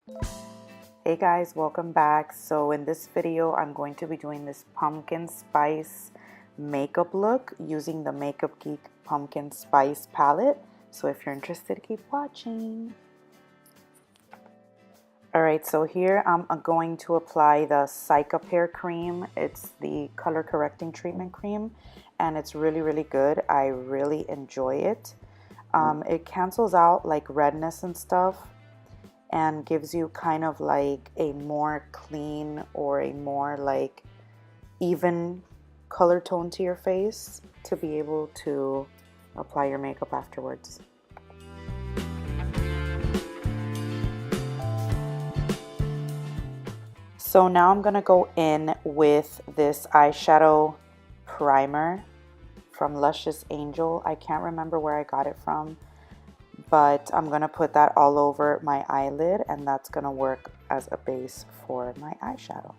Hey guys, welcome back. So in this video, I'm going to be doing this pumpkin spice makeup look using the Makeup Geek pumpkin spice palette. So if you're interested, keep watching. Alright, so here I'm going to apply the Sugarpill cream. It's the color correcting treatment cream and it's really good. I really enjoy it. It cancels out like redness and stuff and gives you kind of like a more clean or a more like even color tone to your face to be able to apply your makeup afterwards. So now I'm gonna go in with this eyeshadow primer from Lush's Angel. I can't remember where I got it from, but I'm gonna put that all over my eyelid and that's gonna work as a base for my eyeshadow.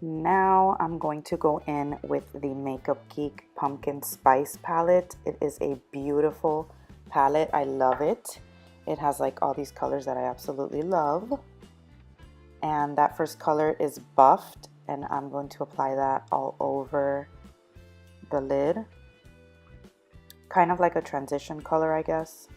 Now I'm going to go in with the Makeup Geek Pumpkin Spice palette. It is a beautiful palette. I love it. It has like all these colors that I absolutely love. And that first color is Buffed, and I'm going to apply that all over the lid. Kind of like a transition color, I guess.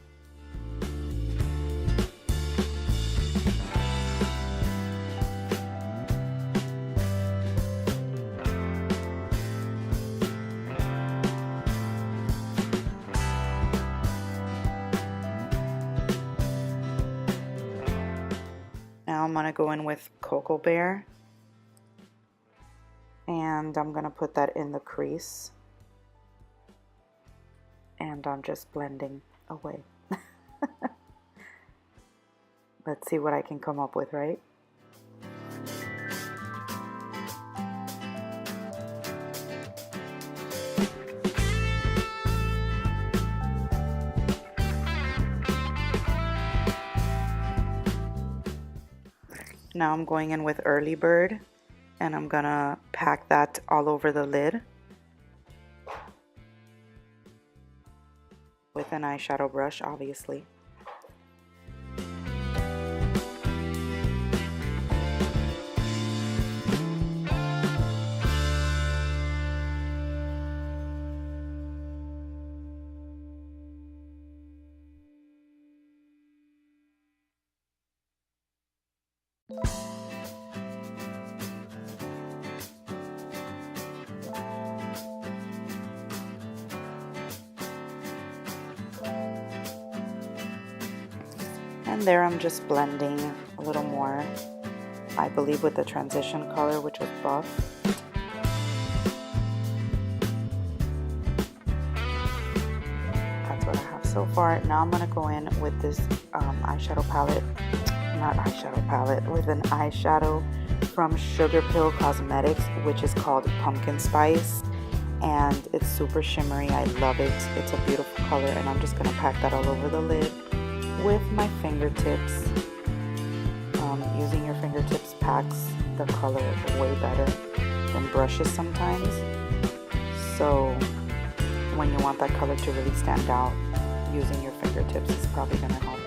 Now I'm gonna go in with Cocoa Bear and I'm gonna put that in the crease and I'm just blending away. Let's see what I can come up with, right? Now I'm going in with Early Bird and I'm gonna pack that all over the lid with an eyeshadow brush, obviously. And there I'm just blending a little more, I believe with the transition color, which was Buff. That's what I have so far. Now I'm going to go in with this eyeshadow palette, with an eyeshadow from Sugarpill Cosmetics, which is called Pumpkin Spice. And it's super shimmery. I love it. It's a beautiful color and I'm just going to pack that all over the lid with my fingertips. Using your fingertips packs the color way better than brushes sometimes. So when you want that color to really stand out, using your fingertips is probably going to help.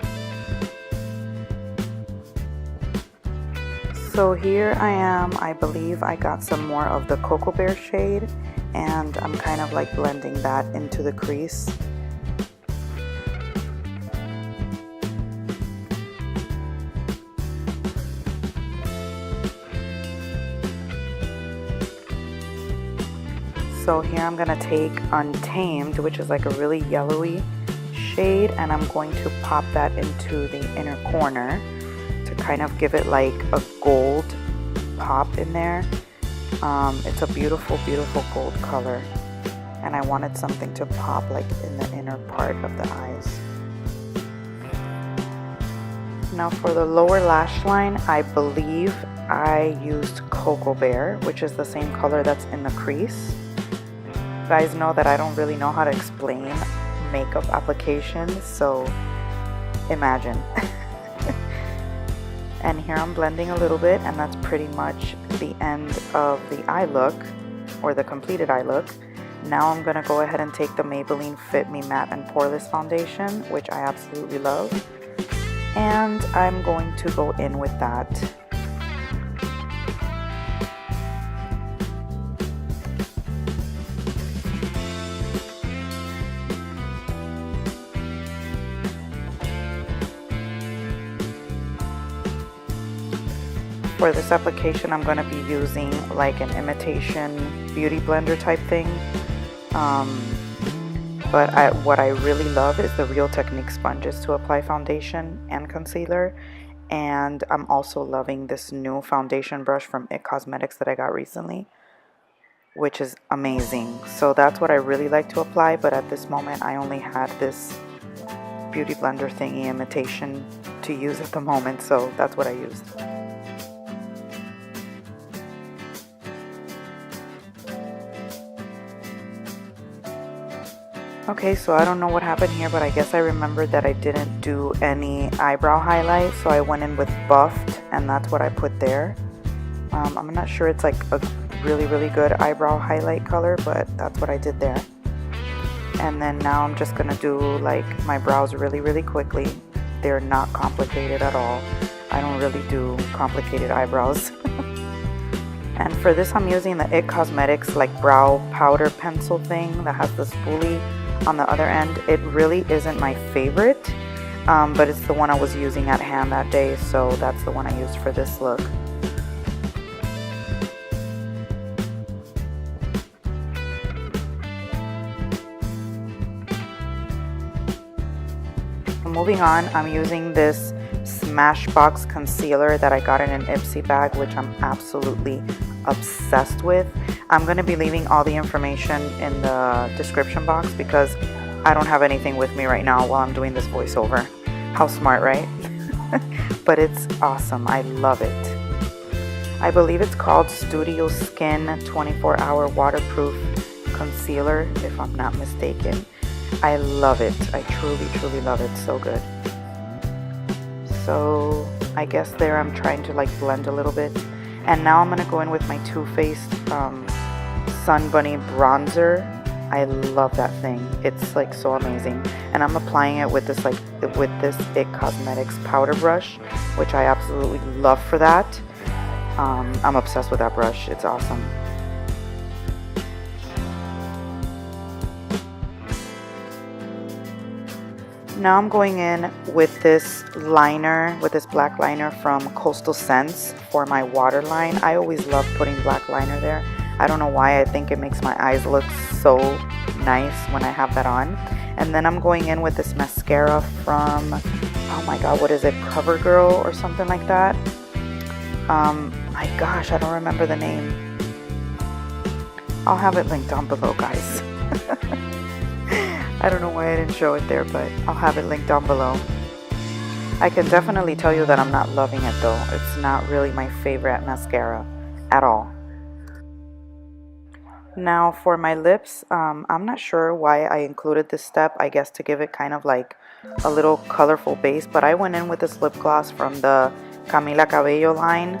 So here I am. I believe I got some more of the Cocoa Bear shade and I'm kind of like blending that into the crease. So here I'm gonna take Untamed, which is like a really yellowy shade, and I'm going to pop that into the inner corner to kind of give it like a gold pop in there. It's a beautiful gold color and I wanted something to pop like in the inner part of the eyes. Now for the lower lash line, I believe I used Cocoa Bear, which is the same color that's in the crease. You guys know that I don't really know how to explain makeup applications, so imagine. And here I'm blending a little bit, and that's pretty much the end of the eye look, or the completed eye look. Now I'm going to go ahead and take the Maybelline Fit Me Matte and Poreless Foundation, which I absolutely love. And I'm going to go in with that. For this application, I'm going to be using like an imitation beauty blender type thing. But what I really love is the Real Technique sponges to apply foundation and concealer. And I'm also loving this new foundation brush from It Cosmetics that I got recently, which is amazing. So that's what I really like to apply, but at this moment I only had this beauty blender thingy imitation to use at the moment, so that's what I used. Okay, so I don't know what happened here, but I guess I remembered that I didn't do any eyebrow highlight, so I went in with Buffed, and that's what I put there. I'm not sure it's like a really good eyebrow highlight color, but that's what I did there. And then now I'm just gonna do like my brows really quickly. They're not complicated at all. I don't really do complicated eyebrows. And for this I'm using the It Cosmetics like brow powder pencil thing that has the spoolie on the other end. It really isn't my favorite, but it's the one I was using at hand that day, so that's the one I used for this look. Moving on, I'm using this Smashbox concealer that I got in an Ipsy bag, which I'm absolutely obsessed with. I'm going to be leaving all the information in the description box because I don't have anything with me right now while I'm doing this voiceover. How smart, right? But it's awesome. I love it. I believe it's called Studio Skin 24-Hour Waterproof Concealer, if I'm not mistaken. I love it. I truly love it. So good. So I guess there I'm trying to like blend a little bit. And now I'm going to go in with my Too Faced Sun Bunny bronzer. I love that thing. It's like so amazing. And I'm applying it with this It Cosmetics powder brush, which I absolutely love for that. I'm obsessed with that brush. It's awesome. Now I'm going in with this liner, with this black liner from Coastal Scents for my waterline. I always love putting black liner there. I don't know why. I think it makes my eyes look so nice when I have that on. And then I'm going in with this mascara from, oh my god, what is it? CoverGirl or something like that. My gosh, I don't remember the name. I'll have it linked down below, guys. I don't know why I didn't show it there, but I'll have it linked down below. I can definitely tell you that I'm not loving it though. It's not really my favorite mascara at all. Now for my lips, I'm not sure why I included this step. I guess to give it kind of like a little colorful base, but I went in with this lip gloss from the Camila Cabello line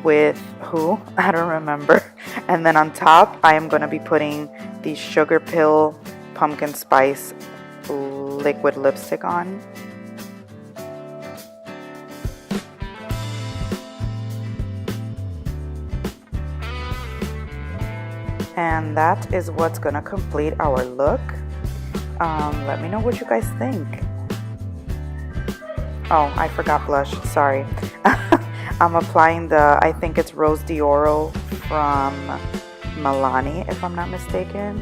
with who? I don't remember. And then on top, I am going to be putting the Sugarpill Pumpkin Spice liquid lipstick on. And that is what's going to complete our look. Let me know what you guys think. Oh, I forgot blush. Sorry. I'm applying the, I think it's Rose d'Oro from Milani, if I'm not mistaken,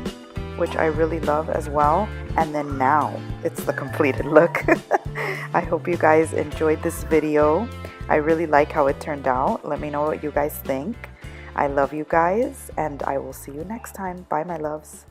which I really love as well. And then now it's the completed look. I hope you guys enjoyed this video. I really like how it turned out. Let me know what you guys think. I love you guys, and I will see you next time. Bye, my loves.